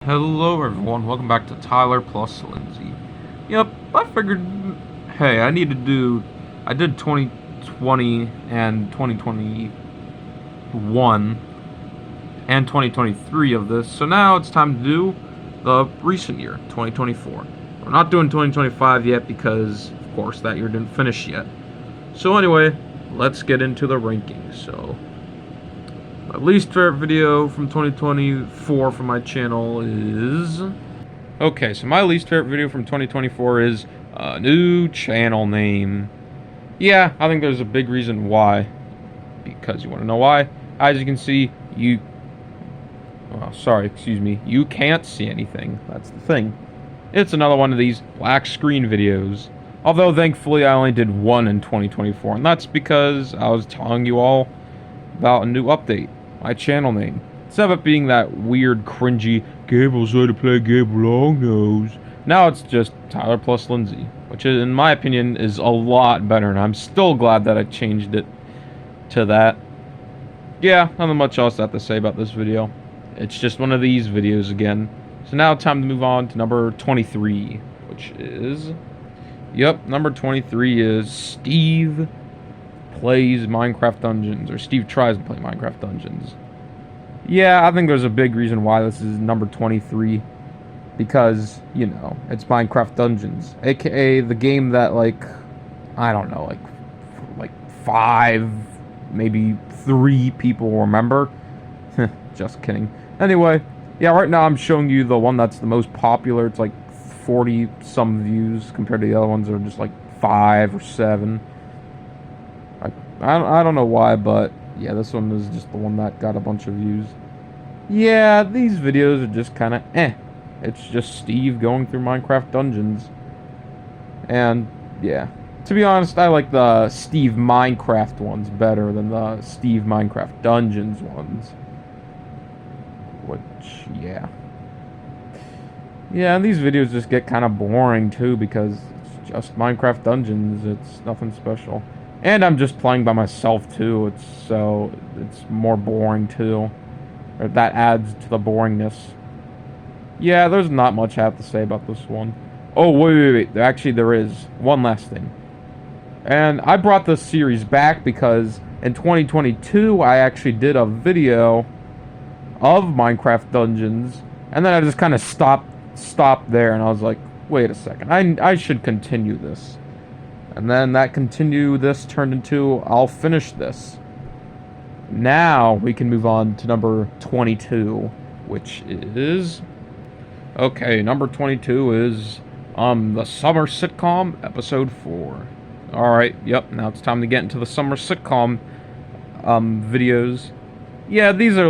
Hello everyone, welcome back to Tyler+Lindsay. Yep, I figured, hey, I did 2020 and 2021 and 2023 of this, so now it's time to do the recent year, 2024. We're not doing 2025 yet because, of course, that year didn't finish yet. So anyway, let's get into the rankings. So, my least favorite video from 2024 from my channel is... Okay, so my least favorite video from 2024 is a new channel name. Yeah, I think there's a big reason why. Because you want to know why? As you can see, you can't see anything. That's the thing. It's another one of these black screen videos. Although, thankfully, I only did one in 2024. And that's because I was telling you all about a new update. My channel name. Instead of it being that weird, cringy, Gable's how to play Gable Longnose, now it's just Tyler+Lindsay, which in my opinion is a lot better, and I'm still glad that I changed it to that. Yeah, nothing much else I have to say about this video. It's just one of these videos again. So now it's time to move on to number 23, which is... Yep, number 23 is Steve plays Minecraft Dungeons, or Steve tries to play Minecraft Dungeons. Yeah, I think there's a big reason why this is number 23, because, you know, it's Minecraft Dungeons, aka the game that, like, I don't know, like 5, maybe 3 people remember. Just kidding. Anyway, yeah, right now I'm showing you the one that's the most popular. It's like 40 some views compared to the other ones that are just like 5 or 7. I don't know why, but yeah, this one is just the one that got a bunch of views. Yeah, these videos are just kind of It's just Steve going through Minecraft Dungeons. And yeah, to be honest, I like the Steve Minecraft ones better than the Steve Minecraft Dungeons ones. Which, yeah. Yeah, and these videos just get kind of boring too because it's just Minecraft Dungeons. It's nothing special. And I'm just playing by myself too, it's more boring too. Or that adds to the boringness. Yeah, there's not much I have to say about this one. Oh, wait. Actually, there is one last thing. And I brought this series back because in 2022, I actually did a video of Minecraft Dungeons. And then I just kind of stopped there, and I was like, wait a second, I should continue this. And then that this turned into, I'll finish this. Now we can move on to number 22, which is... Okay, number 22 is, the Summer Sitcom, Episode 4. Alright, yep, now it's time to get into the Summer Sitcom, videos. Yeah, these are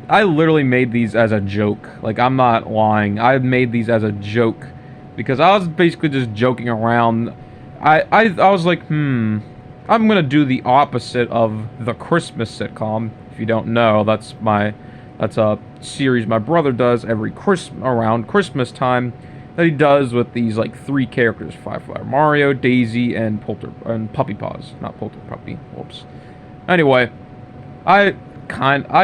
I literally made these as a joke. Like, I'm not lying. I made these as a joke. Because I was basically just joking around. I was like, I'm gonna do the opposite of the Christmas sitcom. If you don't know, that's a series my brother does around Christmas time, that he does with these like 3 characters: Firefly Mario, Daisy, and Puppy Paws. Not Polter Puppy. Whoops. Anyway, I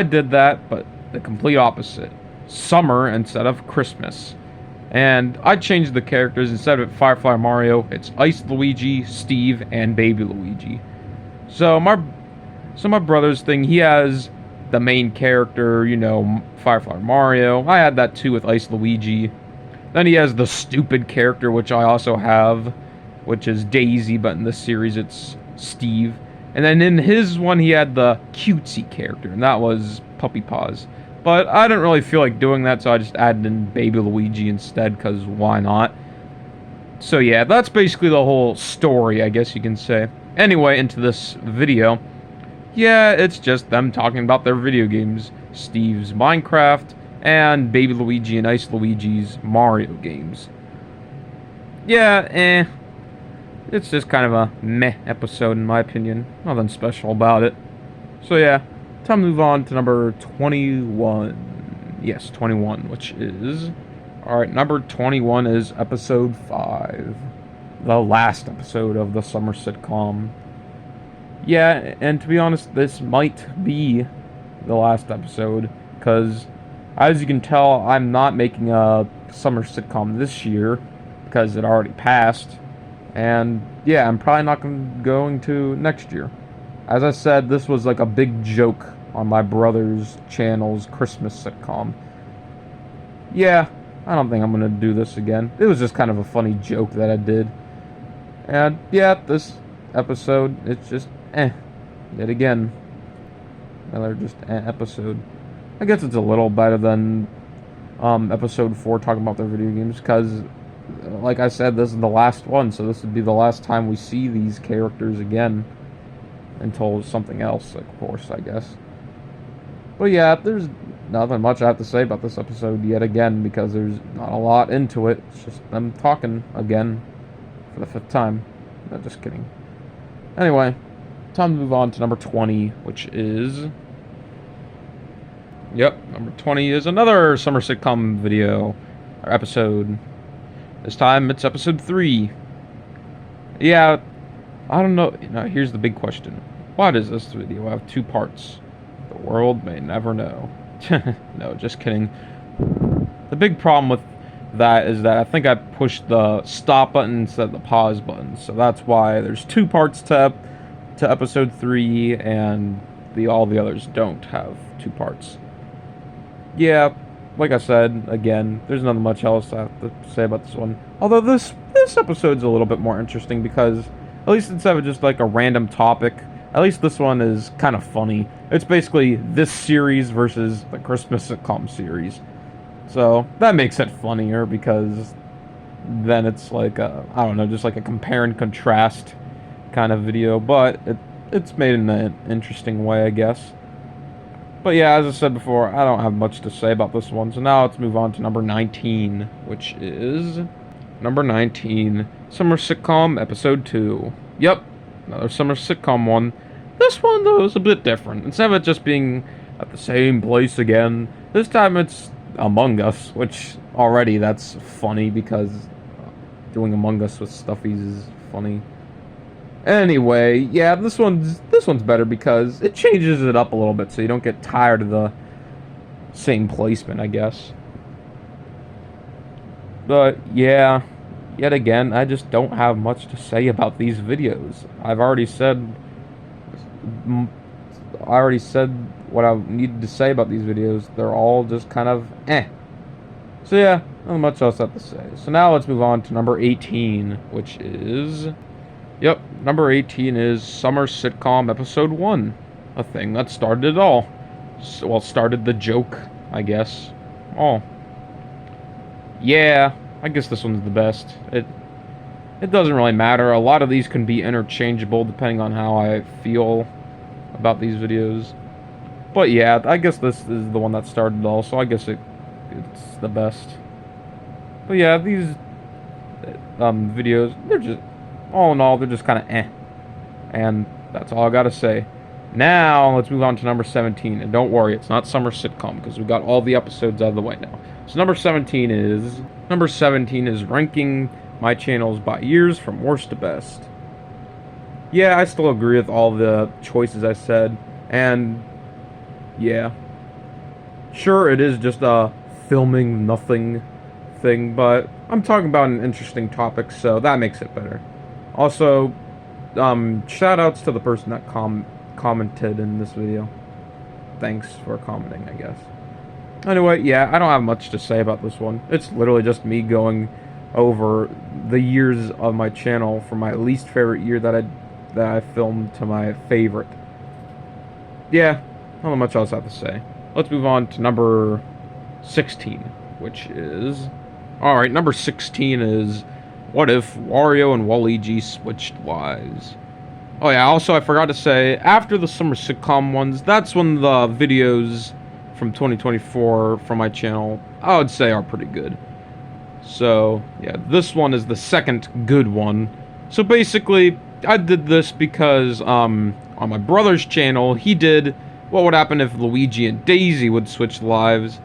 did that, but the complete opposite. Summer instead of Christmas. And I changed the characters. Instead of Firefly Mario, it's Ice Luigi, Steve, and Baby Luigi. So my brother's thing, he has the main character, you know, Firefly Mario. I had that too with Ice Luigi. Then he has the stupid character, which I also have, which is Daisy, but in this series it's Steve. And then in his one, he had the cutesy character, and that was Puppy Paws. But I didn't really feel like doing that, so I just added in Baby Luigi instead, because why not? So yeah, that's basically the whole story, I guess you can say. Anyway, into this video. Yeah, it's just them talking about their video games. Steve's Minecraft, and Baby Luigi and Ice Luigi's Mario games. Yeah, it's just kind of a meh episode in my opinion. Nothing special about it. So yeah, time to move on to number 21. Yes, 21, which is... Alright, number 21 is episode 5. The last episode of the summer sitcom. Yeah, and to be honest, this might be the last episode, because As you can tell, I'm not making a summer sitcom this year because it already passed. And yeah, I'm probably not going to next year. As I said, this was like a big joke on my brother's channel's Christmas sitcom. Yeah, I don't think I'm going to do this again. It was just kind of a funny joke that I did. And yeah, this episode, it's just yet again. Another just episode. I guess it's a little better than episode 4 talking about their video games, because like I said, this is the last one, so this would be the last time we see these characters again until something else, of course, I guess. But yeah, there's nothing much I have to say about this episode yet again, because there's not a lot into it. It's just them talking again for the 5th time. No, just kidding. Anyway, time to move on to number 20, which is... Yep, number 20 is another summer sitcom video, or episode. This time, it's episode 3. Yeah, I don't know. Now, here's the big question. Why does this video have 2 parts? The world may never know. No, just kidding. The big problem with that is that I think I pushed the stop button instead of the pause button. So that's why there's 2 parts to episode 3, and all the others don't have 2 parts. Yeah, like I said, again, there's nothing much else I have to say about this one. Although this episode's a little bit more interesting, because at least instead of just like a random topic, at least this one is kind of funny. It's basically this series versus the Christmas sitcom series. So that makes it funnier, because then it's like I don't know, just like a compare and contrast kind of video, but it's made in an interesting way, I guess. But yeah, as I said before, I don't have much to say about this one. So now let's move on to number 19, which is number 19, Summer Sitcom Episode 2. Yep, another summer sitcom one. This one, though, is a bit different. Instead of it just being at the same place again, this time it's Among Us, which already that's funny, because doing Among Us with Stuffies is funny. Anyway, yeah, this one's better because it changes it up a little bit, so you don't get tired of the same placement, I guess. But yeah, yet again, I just don't have much to say about these videos. I already said what I needed to say about these videos. They're all just kind of So yeah, not much else I have to say. So now let's move on to number 18, which is... Yep, number 18 is Summer Sitcom Episode 1. A thing that started it all. Well, started the joke, I guess. Oh. Yeah, I guess this one's the best. It doesn't really matter. A lot of these can be interchangeable depending on how I feel about these videos. But yeah, I guess this is the one that started it all, so I guess it's the best. But yeah, these videos, they're just... all in all, they're just kind of And that's all I gotta say. Now, let's move on to number 17. And don't worry, it's not summer sitcom, because we got all the episodes out of the way now. So number 17 is ranking my channels by years from worst to best. Yeah, I still agree with all the choices I said. And yeah, sure, it is just a filming nothing thing, but I'm talking about an interesting topic, so that makes it better. Also, shout outs to the person that commented in this video. Thanks for commenting, I guess. Anyway, yeah, I don't have much to say about this one. It's literally just me going over the years of my channel from my least favorite year that I filmed to my favorite. Yeah, not much else I have to say. Let's move on to number 16, which is... Alright, number 16 is... What if Wario and Waluigi switched lives? Oh yeah, also I forgot to say, after the summer sitcom ones, that's when the videos from 2024 from my channel, I would say, are pretty good. So, yeah, this one is the second good one. So basically, I did this because, on my brother's channel, he did what would happen if Luigi and Daisy would switch lives.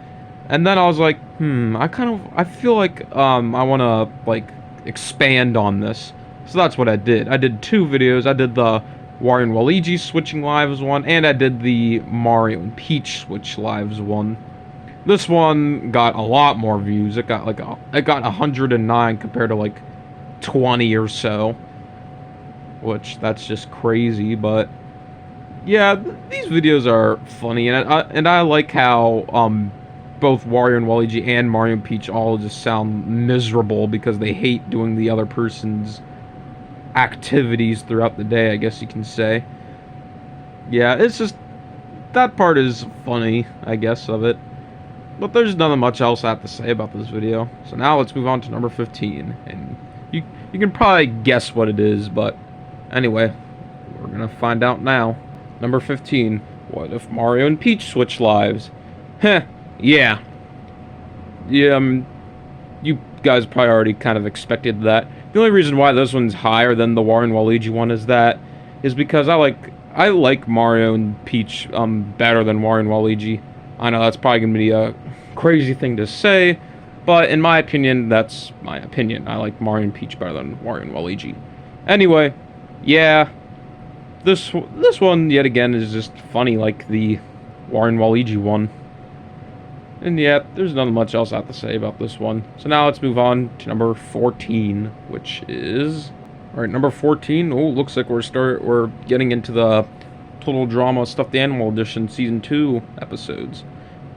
And then I was like, I feel like, I want to, like, expand on this. So that's what I did. I did 2 videos. I did the Wario and Waluigi switching lives one, and I did the Mario and Peach switch lives one. This one got a lot more views. It got it got 109 compared to like 20 or so, which that's just crazy. But yeah, these videos are funny, and I like how both Wario and Waluigi and Mario and Peach all just sound miserable because they hate doing the other person's activities throughout the day, I guess you can say. Yeah, it's just that part is funny, I guess, of it. But there's nothing much else I have to say about this video. So now let's move on to number 15. And you can probably guess what it is, but anyway, we're gonna find out now. Number 15. What if Mario and Peach switch lives? Heh, yeah. Yeah, you guys probably already kind of expected that. The only reason why this one's higher than the Wario and Waluigi one is because I like Mario and Peach better than Wario and Waluigi. I know that's probably gonna be a crazy thing to say, but in my opinion, that's my opinion. I like Mario and Peach better than Wario and Waluigi. Anyway, yeah, this one yet again is just funny, like the Wario and Waluigi one. And yeah, there's nothing much else I have to say about this one. So now let's move on to number 14, which is... Alright, number 14. Oh, looks like we're getting into the Total Drama Stuffed Animal Edition Season 2 episodes.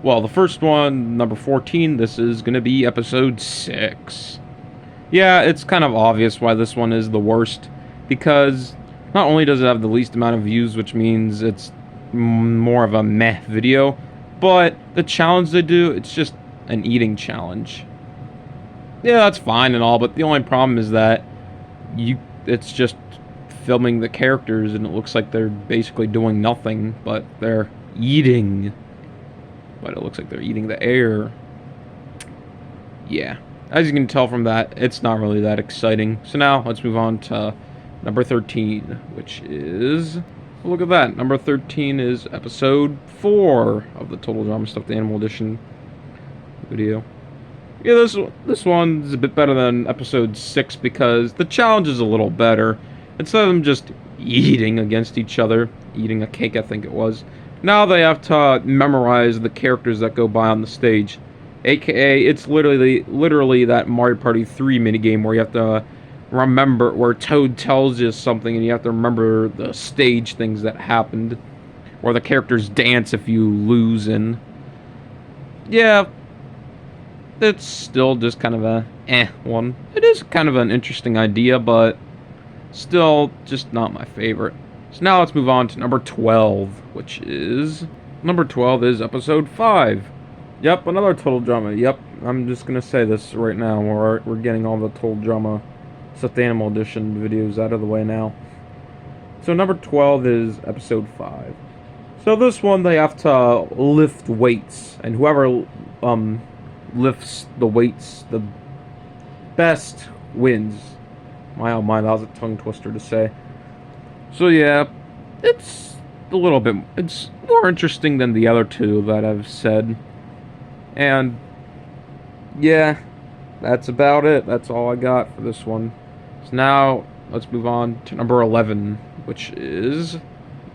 Well, the first one, number 14, this is going to be episode 6. Yeah, it's kind of obvious why this one is the worst, because not only does it have the least amount of views, which means it's more of a meh video, but the challenge they do, it's just an eating challenge. Yeah, that's fine and all, but the only problem is that it's just filming the characters and it looks like they're basically doing nothing, but they're eating. But it looks like they're eating the air. Yeah, as you can tell from that, it's not really that exciting. So now let's move on to number 13, which is... Look at that. Number 13 is episode 4 of the Total Drama Stuffed Animal Edition video. Yeah, this one's a bit better than episode 6 because the challenge is a little better. Instead of them just eating against each other, eating a cake I think it was, now they have to memorize the characters that go by on the stage. AKA, it's literally that Mario Party 3 minigame where you have to remember, where Toad tells you something and you have to remember the stage things that happened. Or the characters dance if you lose, and... Yeah, it's still just kind of a one. It is kind of an interesting idea, but still just not my favorite. So now let's move on to number 12, which is... Number 12 is episode 5. Yep, another Total Drama. Yep, I'm just gonna say this right now. We're getting all the Total Drama Stuffed Animal Edition videos out of the way now. So number 12 is episode 5. So this one they have to lift weights, and whoever lifts the weights the best wins. My oh my, that was a tongue twister to say. So yeah, it's it's more interesting than the other two that I've said. And yeah, that's about it. That's all I got for this one. So now let's move on to number 11, which is...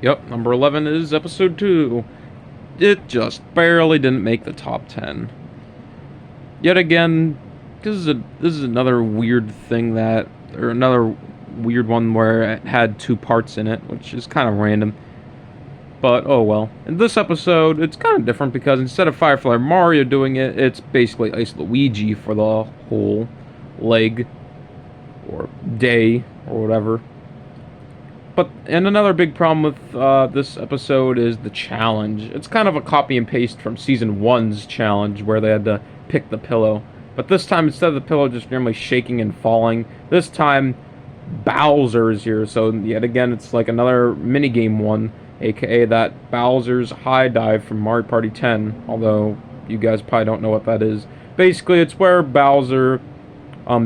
Yep, number 11 is episode 2. It just barely didn't make the top 10. Yet again, this is another weird thing or another weird one where it had 2 parts in it, which is kind of random. But, oh well. In this episode, it's kind of different because instead of Firefly Mario doing it, it's basically Ice Luigi for the whole leg, or day, or whatever. And another big problem with this episode is the challenge. It's kind of a copy and paste from Season 1's challenge, where they had to pick the pillow. But this time, instead of the pillow just normally shaking and falling, this time, Bowser is here. So, yet again, it's like another minigame one, aka that Bowser's high dive from Mario Party 10, although you guys probably don't know what that is. Basically, it's where Bowser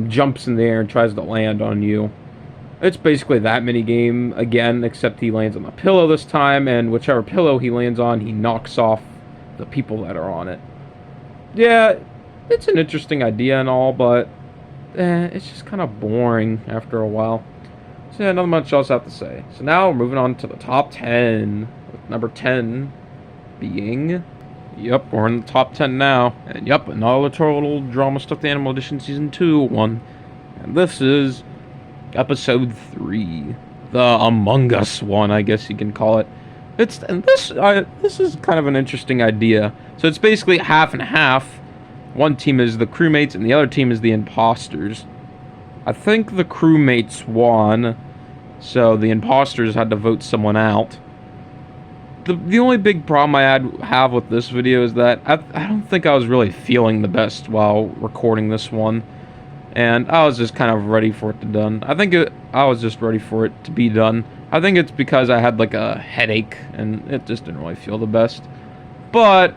jumps in the air and tries to land on you. It's basically that minigame again, except he lands on the pillow this time, and whichever pillow he lands on, he knocks off the people that are on it. Yeah, it's an interesting idea and all, but it's just kind of boring after a while. So yeah, not much else I have to say. So now we're moving on to the top 10, with number 10 being Yep, we're in the top 10 now. And yep, another Total Drama Stuffed Animal Edition Season 2 one. And this is Episode 3. The Among Us one, I guess you can call it. This is kind of an interesting idea. So it's basically half and half. One team is the crewmates and the other team is the imposters. I think the crewmates won, so the imposters had to vote someone out. The only big problem I have with this video is that I don't think I was really feeling the best while recording this one. And I was just kind of ready for it to done. I was just ready for it to be done. I think it's because I had like a headache and it just didn't really feel the best. But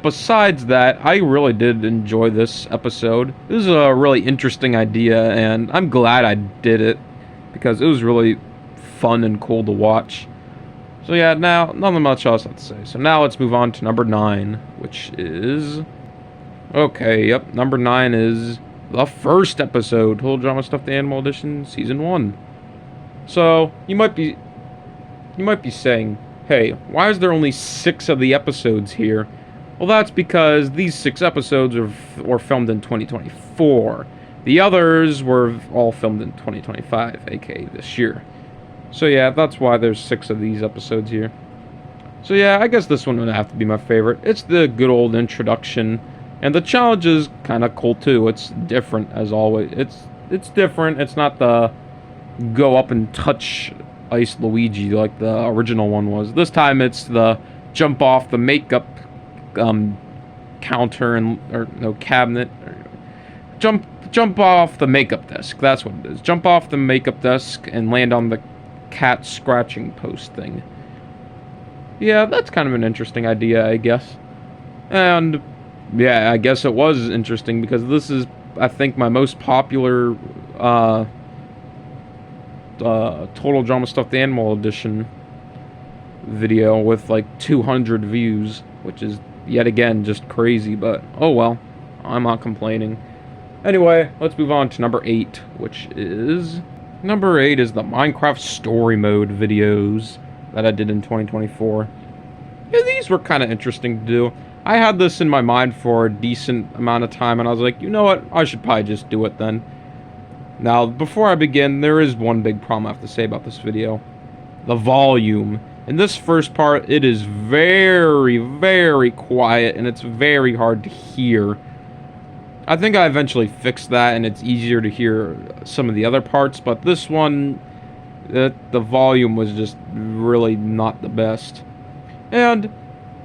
besides that, I really did enjoy this episode. This is a really interesting idea and I'm glad I did it because it was really fun and cool to watch. So yeah, now, nothing much else to say. So now let's move on to number 9, which is... Okay, yep, number 9 is the first episode, Total Drama Stuffed Animal Edition, Season 1. So, you might be saying, hey, why is there only 6 of the episodes here? Well, that's because these 6 episodes were filmed in 2024. The others were all filmed in 2025, aka this year. So yeah, that's why there's 6 of these episodes here. So yeah, I guess this one would have to be my favorite. It's the good old introduction, and the challenge is kind of cool too. It's different as always. It's different. It's not the go up and touch Ice Luigi like the original one was. This time it's the jump off the makeup counter cabinet. Jump off the makeup desk. That's what it is. Jump off the makeup desk and land on the cat scratching post thing. Yeah, that's kind of an interesting idea, I guess. And yeah, I guess it was interesting because this is, I think, my most popular Total Drama Stuffed Animal Edition video with like 200 views, which is yet again just crazy, but oh well, I'm not complaining. Anyway, let's move on to number 8, which is... Number 8 is the Minecraft Story Mode videos that I did in 2024. Yeah, these were kind of interesting to do. I had this in my mind for a decent amount of time, and I was like, you know what, I should probably just do it then. Now, before I begin, there is one big problem I have to say about this video. The volume. In this first part, it is very, very quiet, and it's very hard to hear. I think I eventually fixed that, and it's easier to hear some of the other parts, but this one, the volume was just really not the best. And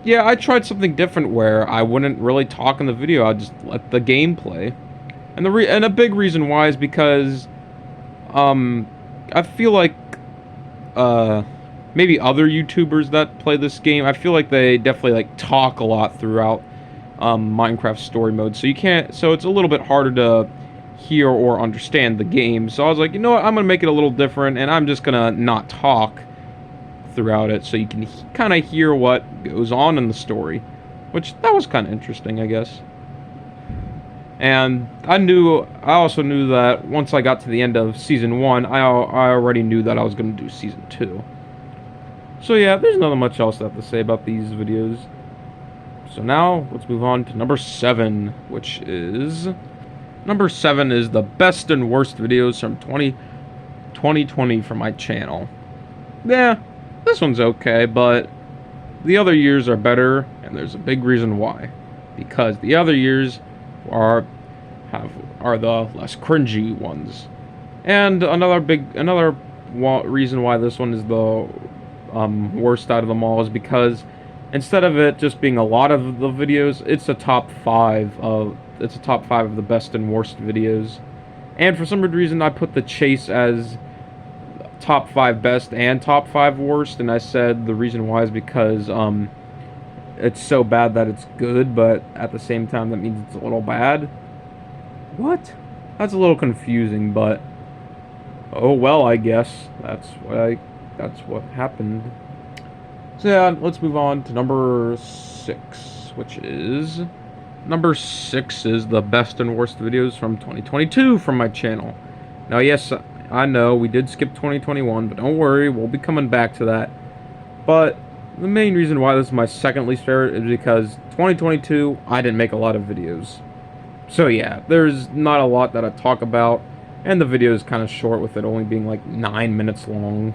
yeah, I tried something different where I wouldn't really talk in the video, I'd just let the game play. And a big reason why is because I feel like maybe other YouTubers that play this game, I feel like they definitely like talk a lot throughout Minecraft Story Mode, so it's a little bit harder to hear or understand the game. So I was like, you know what, I'm gonna make it a little different, and I'm just gonna not talk throughout it, so you can kind of hear what goes on in the story, which that was kind of interesting, I guess. And I also knew that once I got to the end of Season 1, I already knew that I was gonna do Season 2. So yeah, there's nothing much else I have to say about these videos. So now, let's move on to number 7, which is... Number 7 is the best and worst videos from 2020 from my channel. Yeah, this one's okay, but the other years are better, and there's a big reason why. Because the other years are the less cringy ones. And another reason why this one is the worst out of them all is because instead of it just being a lot of the videos, it's a top 5 of the best and worst videos. And for some reason, I put the chase as top 5 best and top 5 worst, and I said the reason why is because it's so bad that it's good, but at the same time that means it's a little bad. What? That's a little confusing, but oh well, I guess that's what happened. So yeah, let's move on to number 6, which is... Number 6 is the best and worst videos from 2022 from my channel. Now, yes, I know we did skip 2021, but don't worry, we'll be coming back to that. But the main reason why this is my second least favorite is because 2022, I didn't make a lot of videos. So yeah, there's not a lot that I talk about, and the video is kind of short with it only being like 9 minutes long,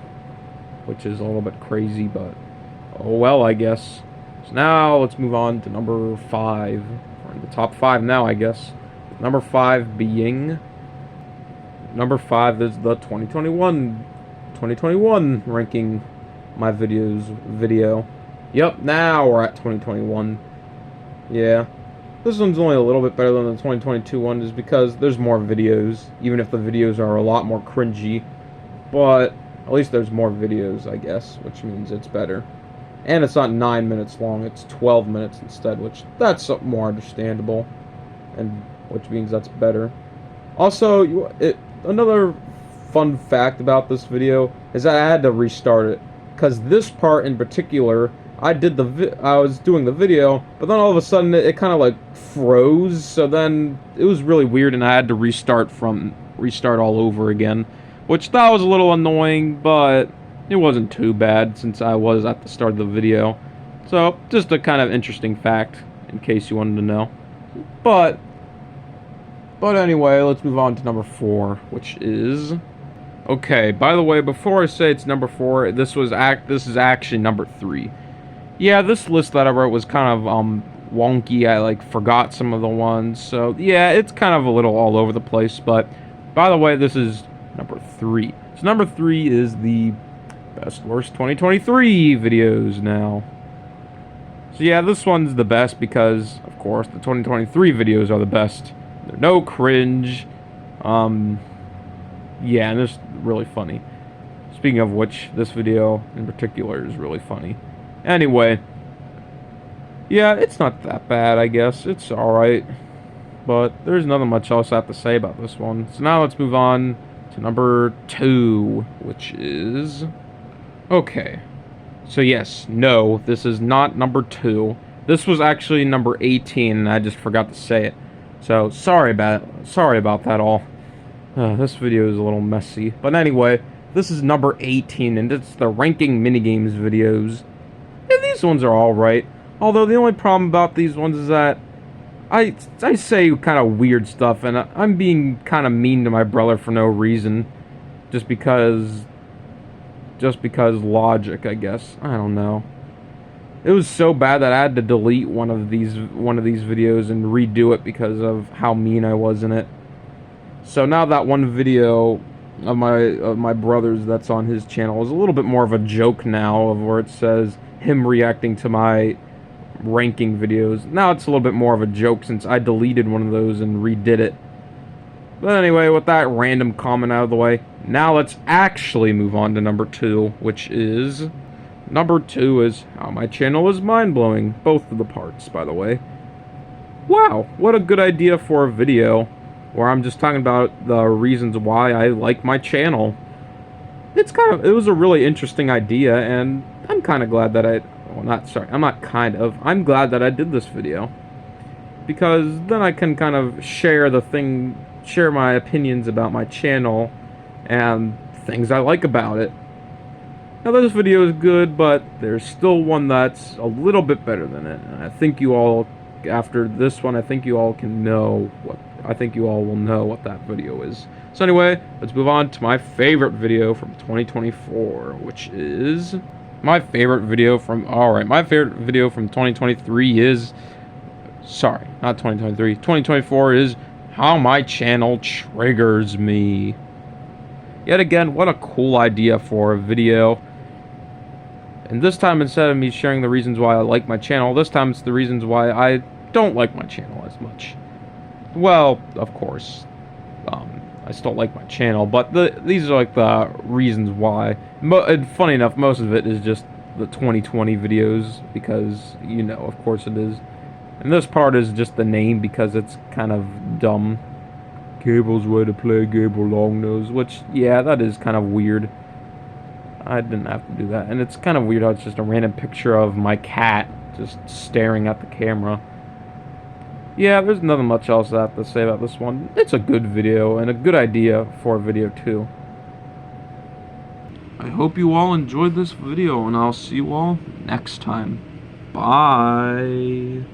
which is a little bit crazy, but oh well, I guess. So now let's move on to number 5. We're in the top 5 now, I guess. Number 5 being... Number 5 is the 2021 ranking my video. Yep, now we're at 2021. Yeah. This one's only a little bit better than the 2022 one is because there's more videos, even if the videos are a lot more cringy. But at least there's more videos, I guess, which means it's better. And it's not 9 minutes long, it's 12 minutes instead, which that's more understandable, and which means that's better. Also, another fun fact about this video is that I had to restart it, because this part in particular, I was doing the video, but then all of a sudden it kind of like froze, so then it was really weird, and I had to restart all over again, which that was a little annoying, but it wasn't too bad since I was at the start of the video. So, just a kind of interesting fact, in case you wanted to know. But anyway, let's move on to number 4, which is... Okay, by the way, before I say it's number 4, this is actually number 3. Yeah, this list that I wrote was kind of, wonky. I, like, forgot some of the ones. So, yeah, it's kind of a little all over the place. But, by the way, this is number 3. So, number 3 is the best worst 2023 videos now. So yeah, this one's the best because, of course, the 2023 videos are the best. They're no cringe. Yeah, and it's really funny. Speaking of which, this video in particular is really funny. Anyway, yeah, it's not that bad, I guess. It's alright. But there's nothing much else I have to say about this one. So now let's move on to number 2, which is... Okay, so yes, no, this is not number 2. This was actually number 18, and I just forgot to say it. So, sorry about that all. This video is a little messy. But anyway, this is number 18, and it's the ranking minigames videos. And these ones are alright. Although, the only problem about these ones is that I say kind of weird stuff, and I'm being kind of mean to my brother for no reason. Just because logic, I guess. I don't know. It was so bad that I had to delete one of these videos and redo it because of how mean I was in it. So now that one video of my brother's that's on his channel is a little bit more of a joke now, of where it says him reacting to my ranking videos. Now it's a little bit more of a joke since I deleted one of those and redid it. But anyway, with that random comment out of the way, now let's actually move on to number 2, which is... Number 2 is how my channel is mind-blowing. Both of the parts, by the way. Wow, what a good idea for a video where I'm just talking about the reasons why I like my channel. It was a really interesting idea, and I'm kind of glad that I'm glad that I did this video. Because then I can kind of share my opinions about my channel and things I like about it. Now this video is good, but there's still one that's a little bit better than it. And I think you all, after this one, I think you all will know what that video is. So anyway, let's move on to my favorite video from 2024, which is my favorite video from 2023 is, sorry, not 2023, 2024 is how my channel triggers me. Yet again, what a cool idea for a video. And this time, instead of me sharing the reasons why I like my channel, this time it's the reasons why I don't like my channel as much. Well, of course, I still like my channel, but these are like the reasons why. And funny enough, most of it is just the 2020 videos, because, you know, of course it is. And this part is just the name because it's kind of dumb. Gable's way to play Gable Longnose, which, yeah, that is kind of weird. I didn't have to do that. And it's kind of weird how it's just a random picture of my cat just staring at the camera. Yeah, there's nothing much else I have to say about this one. It's a good video and a good idea for a video too. I hope you all enjoyed this video, and I'll see you all next time. Bye.